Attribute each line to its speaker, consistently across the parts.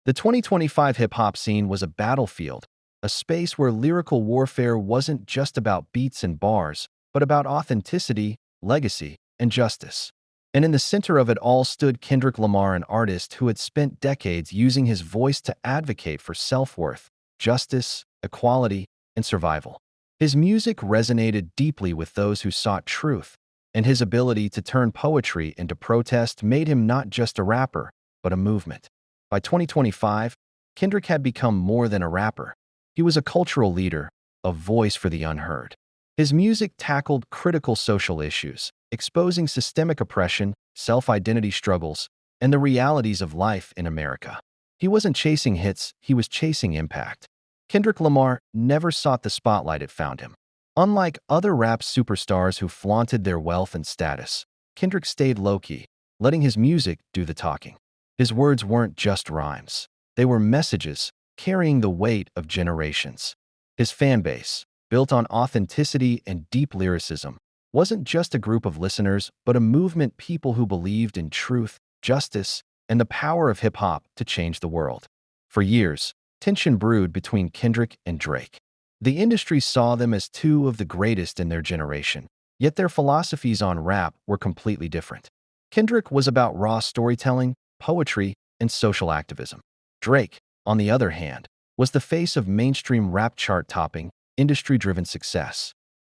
Speaker 1: The 2025 hip-hop scene was a battlefield, a space where lyrical warfare wasn't just about beats and bars, but about authenticity, legacy, and justice. And in the center of it all stood Kendrick Lamar, an artist who had spent decades using his voice to advocate for self-worth, justice, equality, and survival. His music resonated deeply with those who sought truth, and his ability to turn poetry into protest made him not just a rapper, but a movement. By 2025, Kendrick had become more than a rapper. He was a cultural leader, a voice for the unheard. His music tackled critical social issues, exposing systemic oppression, self-identity struggles, and the realities of life in America. He wasn't chasing hits, he was chasing impact. Kendrick Lamar never sought the spotlight, it found him. Unlike other rap superstars who flaunted their wealth and status, Kendrick stayed low-key, letting his music do the talking. His words weren't just rhymes. They were messages, carrying the weight of generations. His fan base, built on authenticity and deep lyricism, wasn't just a group of listeners, but a movement, people who believed in truth, justice, and the power of hip-hop to change the world. For years, tension brewed between Kendrick and Drake. The industry saw them as two of the greatest in their generation, yet their philosophies on rap were completely different. Kendrick was about raw storytelling, poetry, and social activism. Drake, on the other hand, was the face of mainstream rap chart-topping, industry-driven success.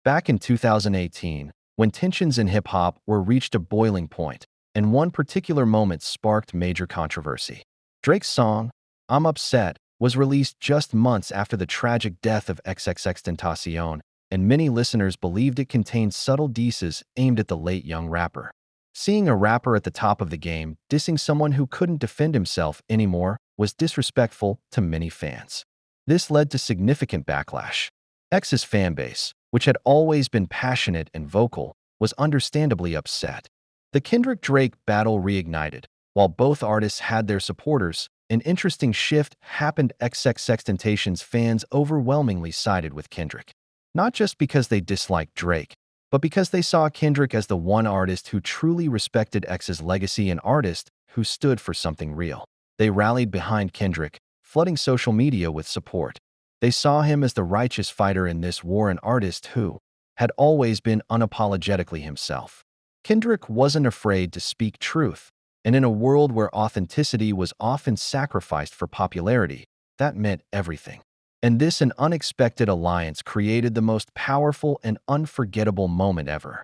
Speaker 1: Back in 2018, when tensions in hip-hop were reached a boiling point, and one particular moment sparked major controversy. Drake's song, I'm Upset, was released just months after the tragic death of XXXTentacion, and many listeners believed it contained subtle disses aimed at the late young rapper. Seeing a rapper at the top of the game dissing someone who couldn't defend himself anymore was disrespectful to many fans. This led to significant backlash. X's fanbase, which had always been passionate and vocal, was understandably upset. The Kendrick-Drake battle reignited. While both artists had their supporters, an interesting shift happened. XXXTentacion's fans overwhelmingly sided with Kendrick. Not just because they disliked Drake, but because they saw Kendrick as the one artist who truly respected X's legacy, an artist who stood for something real. They rallied behind Kendrick, flooding social media with support. They saw him as the righteous fighter in this war, an artist who had always been unapologetically himself. Kendrick wasn't afraid to speak truth, and in a world where authenticity was often sacrificed for popularity, that meant everything. And this an unexpected alliance created the most powerful and unforgettable moment ever.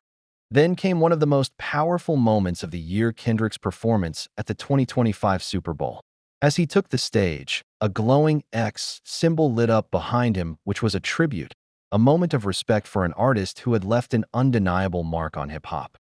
Speaker 1: Then came one of the most powerful moments of the year, Kendrick's performance at the 2025 Super Bowl. As he took the stage, a glowing X symbol lit up behind him, which was a tribute, a moment of respect for an artist who had left an undeniable mark on hip-hop.